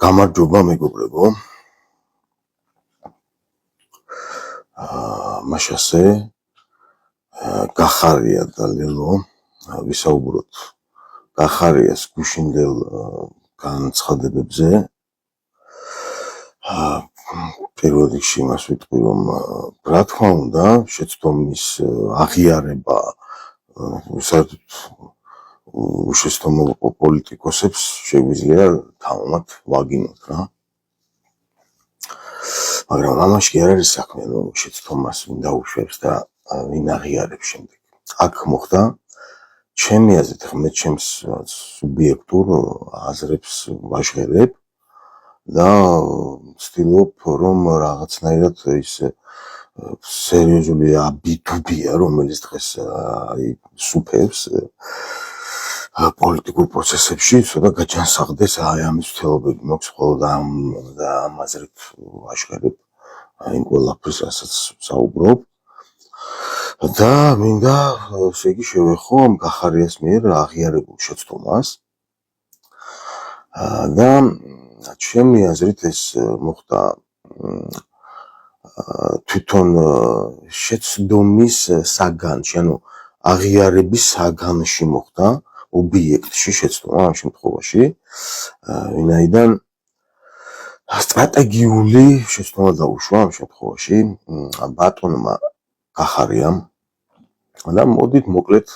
გამარჯობა მეგობრებო. მაშასე გახარია და ლელო ვისაუბროთ გახარიას გუშინდელ განცხადებებზე. პირველ რიგში იმას ვიტყვი, რომ რა თქმა უნდა შეცდომის აღიარება საერთოდ უშეცდომო პოლიტიკოსებს შეგვიძლია თავმოთ ვაგინოთ რა. მაგრამ ამაში კი არ არის საქმე, რომ შეცდომას ვინ დაუშვებს და ვინ აღიარებს შემდეგ. აქ მოხდა ჩემი აზრით, მე ჩემს სუბიექტურ აზრებს ვაჟღერებ და ვცდილობ, რომ რაღაცნაირად ის სერიოზული აბიდუბია, რომელიც დღეს სუფევს პოლიტიკურ პროცესებში, ცოტა გაჯანსაღდეს ამის მთლობები. მოქვს მხოლოდ ამ აზრით ვაჟღერებ იმ ყველაფერს, რასაც ვსაუბრობ. და მინდა ესე იგი შევეხო ამ გახარიას მიერ აღიარებულ შეცდომას. და ჩემი აზრით ეს მოხდა თვითონ შეცდომის საგანში, ანუ აღიარების საგანში მოხდა, ობიექტში შეცდომა ამ შემთხვევაში, ვინაიდან სტრატეგიული შეცდომა დაუშვა ამ შემთხვევაში ბატონმა გახარიამ. და მოდით მოკლედ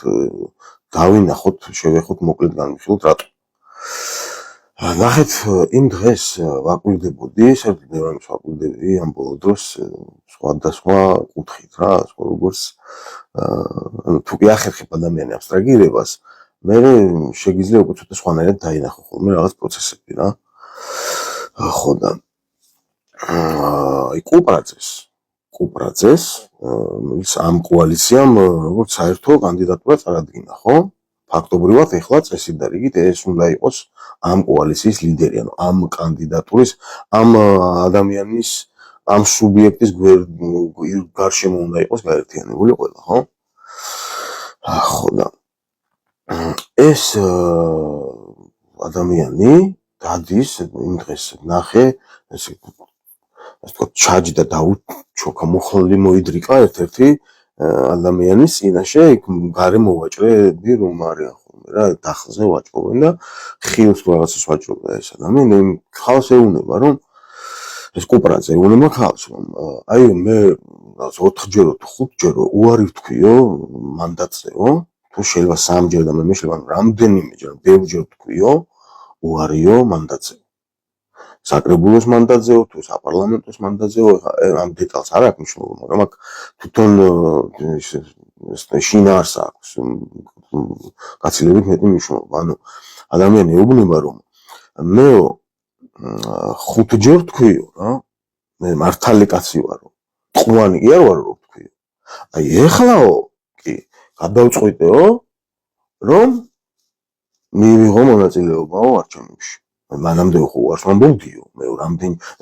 დავინახოთ, შევეხოთ მოკლედ განვიხილოთ რატო. ნახეთ, იმ დღეს ვაკვირდებოდი, საერთოდ მე რამის ვაკვირდები ამ ბოლო დროს სხვადასხვა კუთხით რა, როგორც თუ კი ახერხებ ადამიანი აბსტრაგირებას, მე შეგიძლია უკვე ცოტა სხვანაირად დაინახო ხოლმე რაღაც პროცესები რა. ხო და კუპრაძეს ამ კოალიციამ როგორც საერთო კანდიდატურა წარადგინა, ხო? ფაქტობრივად ეხლა წესიდარიგით ეს უნდა იყოს ამ კოალიციის ლიდერი, ანუ ამ კანდიდატურის, ამ ადამიანის, ამ სუბიექტის გარშემო უნდა იყოს გაერთიანებული ყველა, ხო? ხო და ეს ადამიანი დადის იმ დღეს ნახე, ესე ვთქვათ, ჩაჯდა დაუჩოქა, მუხლი მოიდრიკა ერთ-ერთი ადამიანის წინაშე, იქ გარე მოვაჭრები რომ არიან ხოლმე რა, დახლზე ვაჭრობენ და ხილს რაღაცას ვაჭრობდა ეს ადამიანი, ხალხს ეუბნება რომ ეს კუპრაძე ეუბნება ხალხს რომ აი მე 4ჯერ თუ 5ჯერ უარი ვთქვიო მანდატზეო, თუ შეიძლება 3ჯერ და მე შეიძლება რამდენიმეჯერ, ბევრჯერ ვთქვიო უარიო მანდატზე. საკრებულოს მანდატზეო, თუ საპარლამენტოს მანდატზეო, ამ დეტალს არ აქვს მნიშვნელობა, მაგრამ აქ თვითონ შინაარსს აქვს გაცილებით მეტი მნიშვნელობა. ანუ ადამიანი ეუბნება რომ მე 5ჯერ ვთქვიო რა, მე მართალი კაცი ვარო, ყვანი კი არ ვარო რომ ვთქვიო. აი ეხლაო კი გადავწყვიტეო რომ მივიღო მონაწილეობაო არჩევნებში. მანამდე ხო უარს მომდიო, მე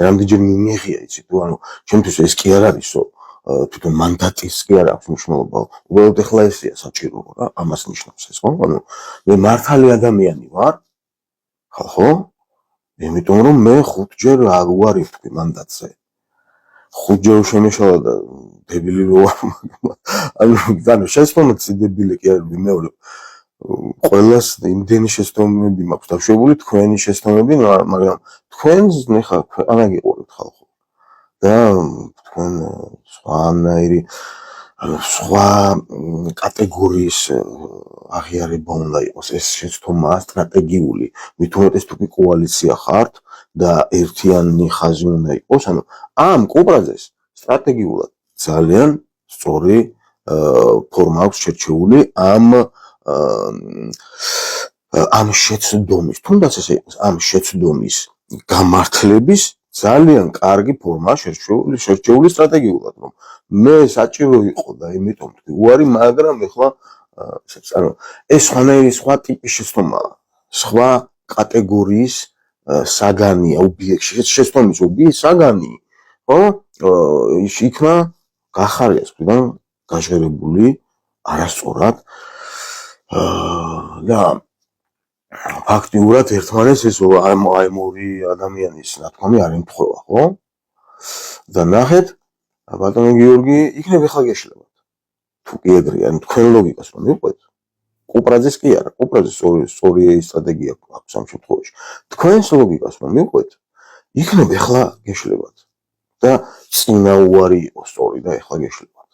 რამდენჯერ მიმიღია იცი თუ, ანუ ჩემთვის ეს კი არ არისო, თვითონ მანდატის კი არ აქვს მნიშვნელობა, უბრალოდ ეხლა ესეა საჭირო რა, ამას ნიშნავს ეს, ხო? ანუ მე მართალი ადამიანი ვარ, ხო? იმიტომ რომ მე 5ჯერ უარი ვთქვი მანდატზე. 5ჯერ შემეშალა და დებილი რო ვარ, ანუ შეცდომით დებილი კი არ ვიმეორებ. ყველას იმდენი შეცდომები მაქვს დაშვებული, თქვენი შეცდომები, მაგრამ თქვენს ნახა ქვეყანა გიყურებთ ხალხო. და თქვენ სხვანაირი სხვა კატეგორიის აღიარება უნდა იყოს ეს შეცდომა სტრატეგიული, მით უმეტეს თუ კი კოალიცია ხართ და ერთიანი ხაზი უნდა იყოს, ანუ ამ კუპრაძეს სტრატეგიულად ძალიან სწორი ფორმა აქვს შერჩეული ამ შეცდომის, თუნდაც ესე იყოს, ამ შეცდომის გამართლების ძალიან კარგი ფორმა შერჩეული სტრატეგიულად, რომ მე საჭირო იყო და იმიტომ თქვი უარი, მაგრამ ეხლა ანუ ეს სხვა ტიპის შეცდომაა, სხვა კატეგორიის საგანია, ობიექტში, შეცდომის საგანი, ხო? იქნა გახარიას მხრიდან გაჟღერებული არასწორად და ფაქტიურად ერთმანეთს ეს აი ორი ადამიანის ნათქვამი არ ემთხვევა, ხო? და ნახეთ, ბატონო გიორგი იქნებ ახლა გეშლებათ. თუ კი ეგრეა, ან თქვენ ლოგიკას რომ მივყვეთ, კუპრაძეს კი არა, კუპრაძეს სწორი სტრატეგია აქვს ამ შემთხვევაში. თქვენს ლოგიკას რომ მივყვეთ, იქნებ ახლა გეშლებათ. და წინა უარი იყო სწორი და ახლა გეშლებათ.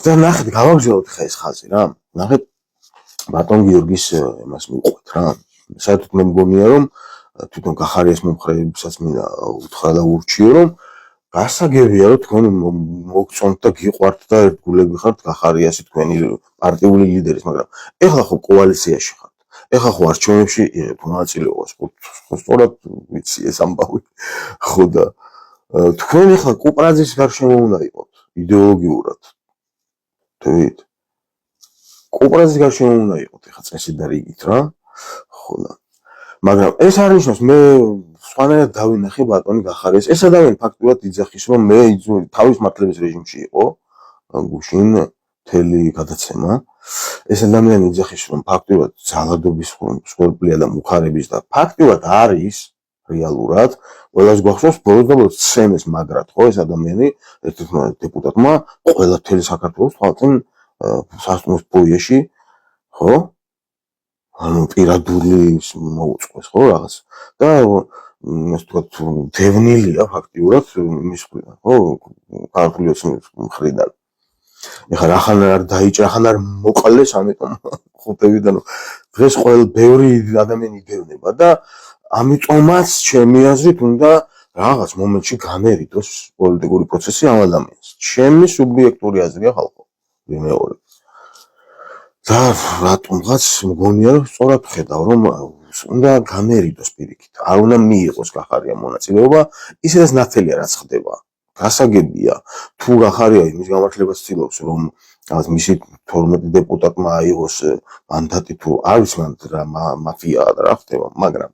და ნახეთ, გავაგზავნოთ ხა ეს ხაზი რა. ნახეთ ბატონ გიორგის იმას მივყვეთ რა. საერთოდ მე მგონია რომ თვითონ გახარიას მომხრეებსაც მინდა უთხრა და ურჩიო რომ გასაგებია რომ თქვენ მოგწონთ და გიყვართ და ერთგულები ხართ გახარიასი თქვენი პარტიული ლიდერის, მაგრამ ეხლა ხო კოალიციაში ხართ. ეხლა ხო არჩევნებში იღებთ მონაწილეობას, ხო სწორად ვიცი ეს ამბავი. ხო და თქვენ ეხლა კუპრაძის გარშემო უნდა იყოთ იდეოლოგიურად. თვით. კუპრაძის გარშემო უნდა იყოთ ეხლა წესი და რიგით რა. ხო და მაგრამ ეს არ ნიშნავს მე სხვანაირად დავინახე ბატონი გახარიას. ეს ადამიანი ფაქტურად იძახის რომ მე თავის მართლების რეჟიმში იყო გუშინ მთელი გადაცემა. ეს ადამიანი იძახის რომ ფაქტურად ძალადობის მსხვერპლია და მუხარების და ფაქტურად არის რეალურად ყველას გვახსოვს ბოლოს და ბოლოს ცემეს მაგრად ხო ეს ადამიანი ერთ-ერთმა დეპუტატმა ყველა მთელი საქართველოს თვალწინ სასტუმროს ფოიეში ხო ანუ პირადული მოუწყეს ხო რაღაც და ეს თქვათ დევნილია ფაქტიურად იმის მხრიდან ხო ქართული ოცნების მხრიდან ეხლა რახან არ დაიჭრა ხან არ მოყალეს ამიტომ ხუთევიდან დღეს ყოველ ბევრი ადამიანი იდევნება და ამიტომაც ჩემი აზრით უნდა რაღაც მომენტში განერიდოს პოლიტიკური პროცესი ამ ადამიანს ჩემი სუბიექტური აზრია ხალხო მეორე და რატომღაც მგონია რომ სწორად ხედავ რომ უნდა განერიდოს პირიქით არ უნდა მიიღოს გახარია მონაწილეობა ისედაც ნათელია რაც ხდება გასაგებია თუ გახარია იმის გამართლებას ცდილობს რომ რაღაც მისი 12 დეპუტატმა აიღოს მანდატი თუ არ ვიცი რა მაფიაა და რა ხდება მაგრამ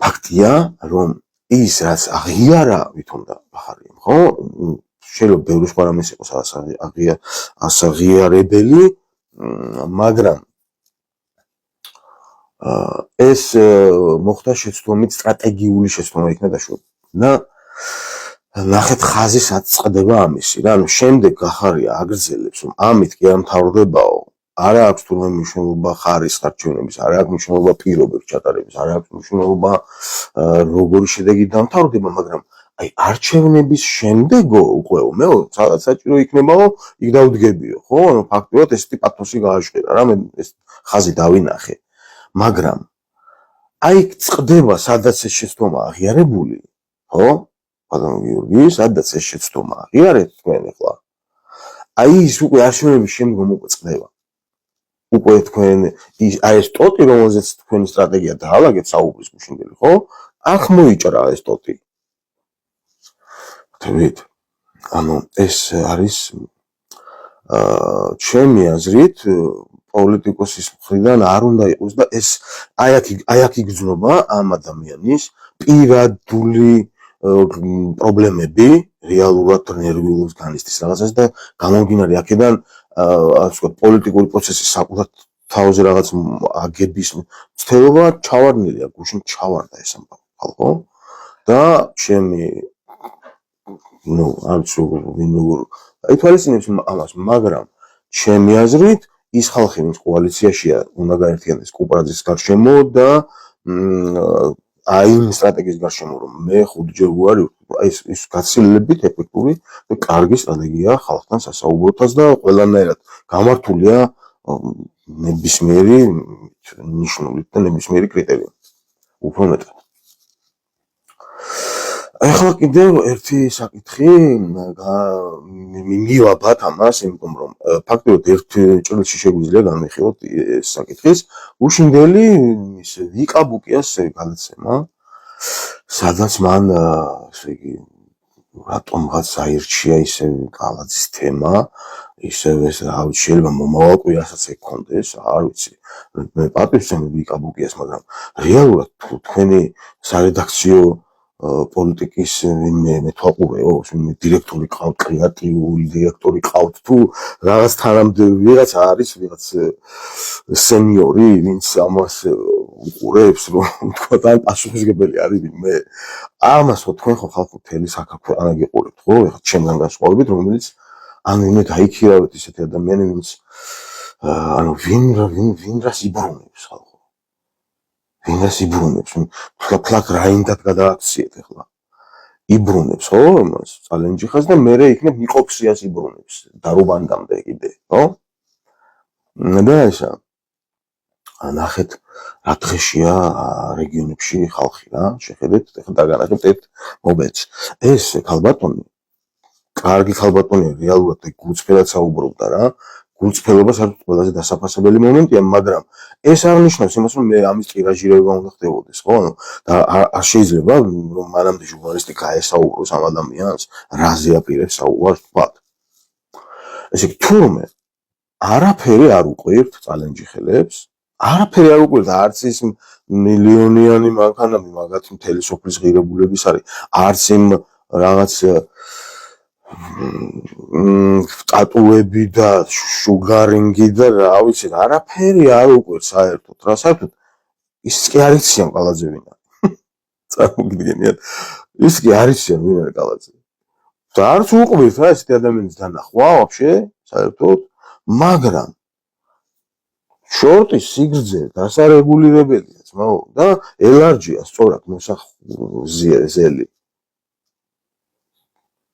ფაქტია რომ ის რაც აღიარა ვითონდა გახარია ხო შეიძლება ბევრი სხვა რამეს იყოს ასაღიარებელი მაგრამ ეს მოხდა შეცდომით სტრატეგიული შეცდომა იქნა დაშვებული და ნახეთ ხაზი სად წყდება ამისი რა ანუ შემდეგ გახარია აგრძელებს რომ ამით კი არ მთავრდებაო არა აქვს თურმე მნიშვნელობა ხარისხ არჩევნების არა აქვს მნიშვნელობა პირობების ჩატარების არა აქვს მნიშვნელობა როგორი შედეგი დამთავრდება მაგრამ აი არჩევნების შემდეგო უკვე მეო სადაც საჭირო იქნებაო იქ დავდგებიო ხო ანუ ფაქტობრივად ესეთი პათოსი გააჟღერა რა მე ეს ხაზი დავინახე მაგრამ აი წყდება სადაც ეს შეცდომა აღიარებული ხო ბატონო გიორგი სადაც ეს შეცდომა აღიარეთ თქვენ ახლა აი ის უკვე არჩევნების შემდგომ უკვე წყდება უკვე თქვენ აი ეს ტოტი რომელზეც თქვენი სტრატეგია დაალაგეთ საუბრის გუშინდელი ხო აქ მოიჭრა ეს ტოტი თვით ანუ ეს არის ჩემი აზრით პოლიტიკოსის მხრიდან არ უნდა იყოს და ეს აი აქ იგრძნობა ამ ადამიანის პირადული პრობლემები რეალურად ნერვიულობს განიცდის რაღაცას და გამომდინარე აქედან ასე ვთქვათ პოლიტიკური პროცესის საკუთარ თავზე რაღაც აგების ცდელობა ჩავარდნილია გუშინ ჩავარდა ეს ამბავი ხალხო და ჩემი ну არც როგორ ითვალისწინებს ამას მაგრამ ჩემი აზრით ის ხალხი ვინც კოალიციაშია უნდა გაერთიანდეს კუპრაძის გარშემო და აი იმ სტრატეგიის გარშემო რომ მე ხუთჯერ ვარი აი ეს გაცილებით ეფექტური და კარგი სტრატეგია ხალხთან სასაუბროთაც და ყველანაირად გამართულია ნებისმიერი ნიშნულით და ნებისმიერი კრიტერიუმით უფრო მეტად ახლა კიდევ ერთი საკითხი მივაბათ ამას იმიტომ რომ ფაქტობრივად ერთ ჭრილში შეგვიძლია განვიხილოთ ეს საკითხის უშინდელი ის ვიკა ბუკიას გადაცემა სადაც მან ესე იგი რატომღაც აირჩია ისე კალაძის თემა ისევ ეს რა ვიცი შეიძლება მომავალკვირასაც ექონდეს არ ვიცი მე პატივს ვცემ ვიკა ბუკიას მაგრამ რეალურად თქვენი სარედაქციო პოლიტიკის ვინმე მეთვალყურეო, ვინმე დირექტორი ყავთ, კრეატიული დირექტორი ყავთ თუ რაღაც თანამდებობ ვიღაც არის, ვიღაც სენიორი, ვინც ამას უყურებს, რომ თქვა და პასუხისმგებელი არის ვინმე. ამას თქვენ ხო ხალხო მთელი საქართველოს გიყურებთ, ხო? ეხლა ჩემგან განსხვავებით, რომელიც ვინმე გაიქირავეთ ისეთი ადამიანი, ვინც ვინ რას იბრუნებს ხალხო. ვინ რას იბრუნებს? ფლაკ რაინდად გადააქციეთ ახლა. იბრუნებს, ხო? მას წალენჯიხას და მე იქნებ ნიკოფსიას იბრუნებს. დარუბანდამდე კიდე, ხო? და ესა ნახეთ რა დღეშია რეგიონებში ხალხი რა, შეხედეთ, ახლა დაგანახებთ ერთ მომენტს. ეს ქალბატონი, კარგი ქალბატონია, რეალურად გულწრფელად საუბრობდა რა. გულწრფელობა საერთოდ ყველაზე დასაფასებელი მომენტია, მაგრამ ეს არ ნიშნავს იმას, რომ მე ამის ტირაჟირება უნდა ხდებოდეს, ხო? და არ შეიძლება რომ მანამდე ჟურნალისტი გაესაუბროს ამ ადამიანს, რაზე აპირებს საუბარს თქვა. ესე იგი, თურმე არაფერი არ უყვირთ წალენჯიხელებს, არაფერი არ უყვირთ, არც ის მილიონიანი მანქანები, მაგათ მთელი სოფლის ღირებულების არის, არც იმ რაღაც სტატუები და შუგარინგი და რა ვიცი, არაფერი არ უყვირთ საერთოდ. რა საერთოდ ის კი არ იციან კალაძე ვინ არის. წარმოგიდგენიათ? ის კი არ იციან ვინ არის კალაძე. და არც უყვირთ რა ესეთი ადამიანის დანახვა ვაფშე საერთოდ, მაგრამ შორტის სიგრძე დასარეგულირებელია, ძმაო, და ელარჯია სწორად მოსახზიელი.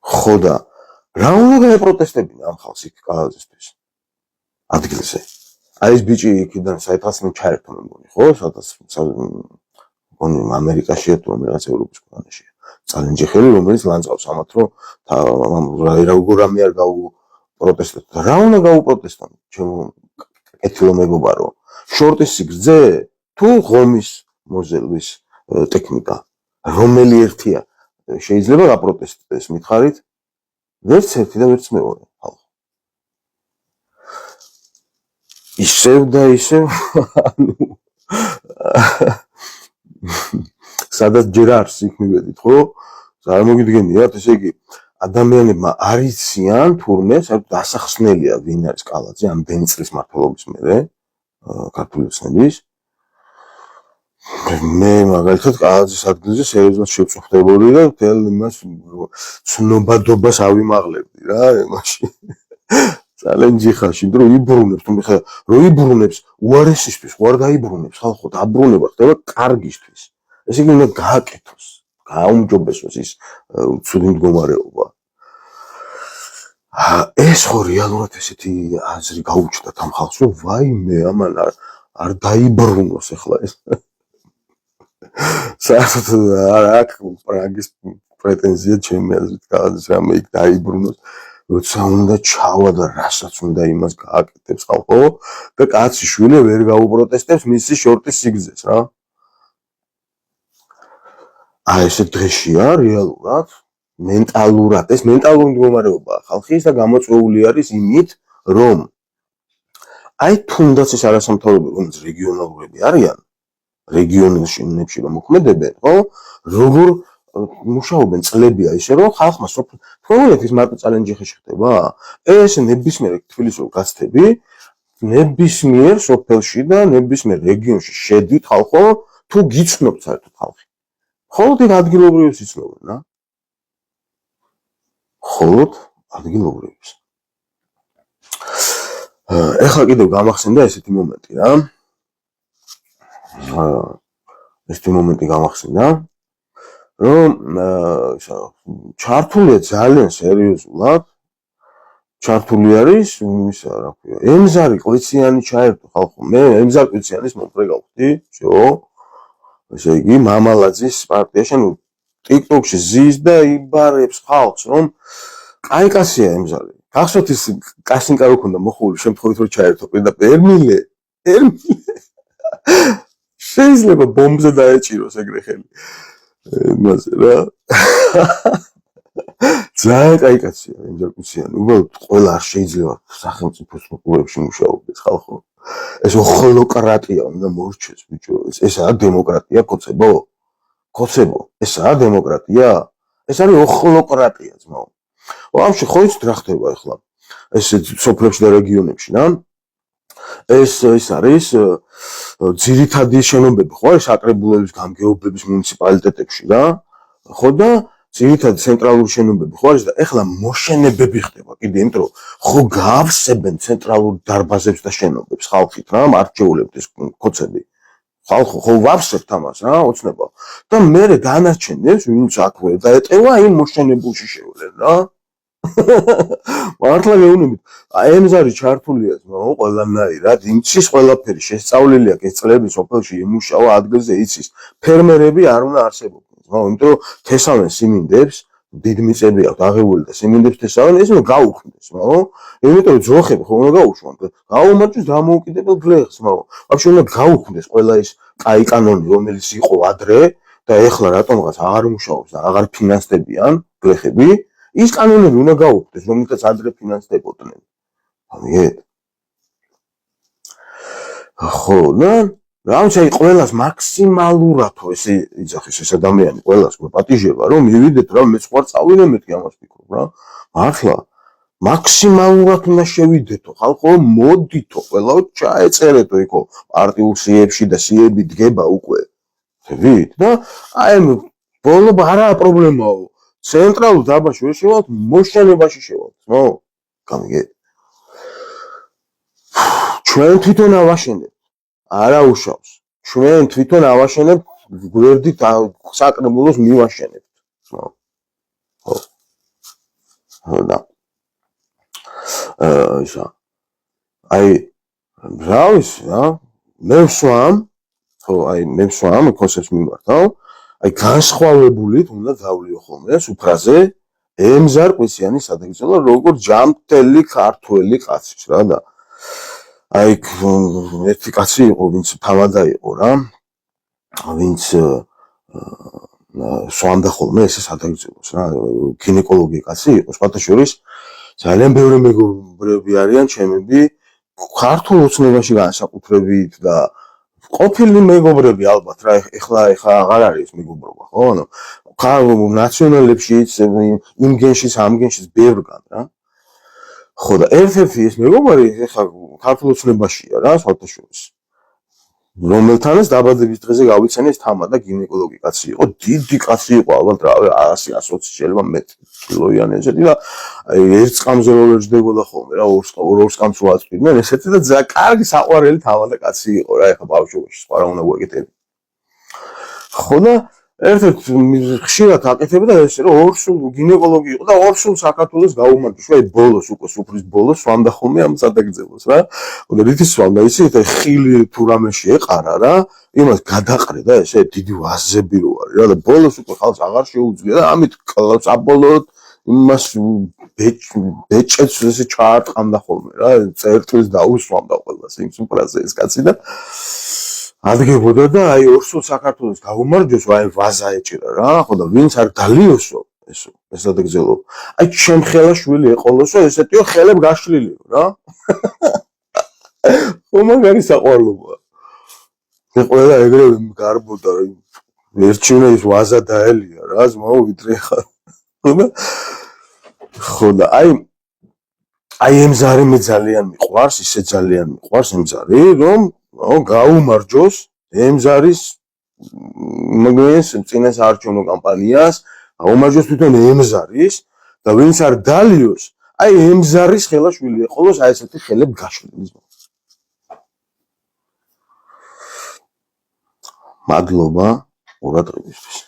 ხო და რა უნდა გაეპროტესტებინა ამ ხალხს იქ კალაძესთვის ადგილზე? აი ეს ბიჭი იქიდან საერთოდ ჩაერთო მე მგონი, ხო? სადაც მგონი ამერიკაშია თუ რაღაც ევროპის ქვეყანაშია. წალენჯიხელი, რომელიც ლანძღავს ამათ, რომ როგორ რამე არ გაუპროტესტოთ. რა უნდა გაუპროტესტონ? ჩემო კეთილო მეგობარო, შორტის სიგრძე თუ ღომის მოზელვის ტექნიკა, რომელი ერთია შეიძლება გაპროტესტდეს, მითხარით? ვერც ერთი და ვერც მეორე, ხალხო. ისევ და ისევ, სადაც ჯერ არს იქ მივედით, ხო? წარმოგიდგენიათ, ესე იგი, ადამიანებმა არ იციან თურმე, საერთოდ დასახსნელია ვინ არის კალაძე, ამ ბენ წლის მმართველობის მერე, ქართული ოცნების. მე მაგალითად კალაძის ადგილზე სერიოზულად შევწუხდებოდი და მთელ იმას ცნობადობას ავიმაღლებდი რა იმაში. წალენჯიხაში, რომ იბრუნებს, თუ ხა რო იბრუნებს უარესისთვის, ხო არ გაიბრუნებს, ხალხო, დაბრუნება ხდება კარგისთვის. ესე იგი, უნდა გააკეთოს, გააუმჯობესოს ის ცუდი მდგომარეობა. ეს ხო რეალურად ესეთი აზრი გაუჩნდათ ამ ხალხს, რომ ვაიმე, ამან არ დაიბრუნოს ახლა ეს. საერთოდ არ აქვს პრაგის პრეტენზია ჩემი აზრით, კალაძეს რამე იქ დაიბრუნოს, როცა უნდა ჩავა და რასაც უნდა იმას გააკეთებს ხალხო და კაცი შვილი ვერ გაუპროტესტებს მისი შორტის სიგრძეს რა. აი ესე დღეშია რეალურად მენტალურად, ეს მენტალური მდგომარეობაა ხალხის და გამოწვეული არის იმით, რომ აი თუნდაც ეს არასამთავრობო, რომელიც რეგიონალურები არიან, რეგიონებში რომ მოქმედებენ, ხო? როგორ მუშაობენ წლებია ისე რომ ხალხმა თქვენით ის მარტო წალენჯიხში ხდება? ეს ნებისმიერ თბილისში რომ გაცდები, ნებისმიერ სოფელში და ნებისმიერ რეგიონში შედით ხალხო, თუ გიცნობთ საერთოდ ხალხი. ხოლოდ იქ ადგილობრივებს იცნობენ რა. ხოლოდ ადგილობრივებს. ეხლა კიდევ გამახსენდა ესეთი მომენტი რა. ესეთი მომენტი გამახსენდა, რომ ჩართულია ძალიან სერიოზულად, ჩართული არის ისა რა ქვია, ემზარი ყვიციანი ჩაერთო ხალხო, მე ემზარ ყვიციანის მომხრე გავხდი, всё. ესე იგი, მამალაძის პარტიაში, ანუ TikTok-ში ზის და იბარებს ხალხს, რომ კაი კაცია ემზარი. გახსოვთ ის კასინკა რო ქონდა მოხული შემთხვევით რომ ჩაერთო პირდაპირ ერმილე. შეიძლება ბომბზე დაეჭიროს ეგრე ხელი. იმაზე რა. ძალიან კაი კაცია ემზარ ყვიციანი. უბრალოდ ყველა არ შეიძლება სახელმწიფოს მოპოვებში მუშაობდეს ხალხო. ეს ოლოკრატია უნდა მორჩეს ბიჭო. ესაა დემოკრატია, კოცებო. ხოცებო, ესაა დემოკრატია? ეს არის ოხლოკრატია, ძმაო. ამში ხო იცით რა ხდება ახლა? ეს სოფლებში და რეგიონებში, რა? ეს არის ძირითადი შენობები, ხო, ეს აკრებულების გამგეობების მუნიციპალიტეტებში რა? ხო და ძირითადი ცენტრალური შენობები ხო არის და ეხლა მოშენებები ხდება კიდე იმიტომ რომ ხო გაავსებენ ცენტრალურ დარბაზებს და შენობებს ხალხით რა მარჩეულებს ეს კოცები ხალხო ხო ვავსებთ ამას რა ოცნება და მე განაჩენებს ვინც აქვე დაეტევა იმ მოშენებულში შევლენ რა მართლა გეუბნებით აი ემზარი ჩართულია ძმაო ყველანაირად იმცის ყველაფერი შესწავლილი აქვს ეს წლები სოფელში იმუშავა ადგილზე იცის ფერმერები არ უნდა არსებობდნენ იმიტომ რომ თესავენ სიმინდებს დიდ მიწები აქვს აღებული და სიმინდებს თესავენ ეს უნდა გაუხმდეს მაო იმიტომ რომ ძროხები ხო უნდა გაუშვან გაუმარჯოს დამოუკიდებელ გლეხს მაო ვაფშე უნდა გაუხმდეს ყველა ეს კაი კანონი რომელიც იყო ადრე და ეხლა რატომღაც აღარ მუშაობს და აღარ ფინანსდებიან გლეხები ის კანონები უნდა გაუხმდეს რომელსაც ადრე ფინანსდებოდნენ ამიგეთ ხო და რამჩა ყველას მაქსიმალურად ხო ეს იძახის ეს ადამიანი ყველას გვეპატიჟება რომ მივიდეთ რა მეც ხوار წავიდე მეთქი ამას ვფიქრობ რა მართლა მაქსიმალურად უნდა შევიდეთო ხალხო მოდითო ყველა ჩაეწერეთო იქო პარტიულ სიებში და სიები დგება უკვე ვით და აი ბოლო არაა პრობლემაო ცენტრალურ დაბაში ვერ შევალთ მოშენებაში შევალთ ნო გამიგეთ ჩვენ თვითონ ავაშენებთ არა უშავს ჩვენ თვითონ ავაშენებთ გვერდით საკრებულოს მივაშენებთ ხო ხო და ისა აი რა ვიცი რა მე ვსვამ ხო აი მე ვსვამ კონცეფტს მიმართავ აი განსხვავებულით უნდა დავლიო ხოლმე სუფრაზე ემზარ ყვისიანის სადაგწელო როგორ ჯამთელი ქართველი კაცის რა და აი ერთი კაცი იყო ვინც თავადა იყო რა ვინც სვამდა ხოლმე ესე სადაგწელოს რა გინეკოლოგი კაცი იყო სხვათაშორის ძალიან ბევრი მეგობრები არიან ჩემები ქართულ ოცნებაში განსაკუთრებით და ყოფილი მეგობრები ალბათ რა ეხლა აღარ არის მეგობრობა ხო ანუ ნაციონალებშიც იმ გენშიც ამ გენშიც ბევრგან რა ხო და ერთ-ერთი ეს მეგობარი ეხლა ქართულ ოცნებაშია რა სხვათაშორის რომელთანაც დაბადების დღეზე გავიცანე ეს თამა და გინეკოლოგი კაცი იყო დიდი კაცი იყო ალბათ რა 100-120 შეიძლება მეტი კილოიანი ესეთი და ერთ წამზე რო ვერჯდებოდა ხოლმე რა ორ წამს ვაწვიდნენ ესეთი და ძალიან კარგი საყვარელი თამა და კაცი იყო რა ეხლა ბავშვობაში სხვა რა უნდა გვეკეთებინა ხო და ერთ-ერთ ხშირად აკეთებდა ესე რომ ორსულ გინეკოლოგი იყო და ორსულ საქართველოს გაუმარჯოს აი ბოლოს უკვე სუფრის ბოლოს სვამდა ხოლმე ამ სადაგძელოს რა და რითი სვამდა იცით ხილი თუ რამეში ეყარა რა იმას გადაყრე და ესე დიდი ვაზები რო არის რა და ბოლოს უკვე ხალხს აღარ შეუძლია და ამით საბოლოოდ იმას ბეჭედს ესე ჩაარტყამდა ხოლმე რა წერტილს დაუსვამდა ყველას იმ სუფრაზე ეს კაცი და ადგებოდა და აი ორსულ საქართველოს გაუმარჯოს აი ვაზა ეჭირა რა ხო და ვინც არ დალიოსო ესო ეს დაგძელო აი ჩემ ხელა შვილი ეყოლოსო ესეთიო ხელებ გაშლილიო რა ხო მაგარი საყვარლობა მე ყველა ეგრე გარბოდა ერჩივნა ის ვაზა დაელია რა ზმაო ვიდრე ხარ ხო და აი ემზარი მე ძალიან მიყვარს ისე ძალიან მიყვარს ემზარი რომ გაუმარჯოს ემზარის მაგის წინას არჩევნო კამპანიას გაუმარჯოს თვითონ ემზარის და ვინც არ დალიოს აი ემზარის ხელაშვილი ეყოლოს აი ესეთი ხელებ გაშლილის მადლობა ყურადღებისთვის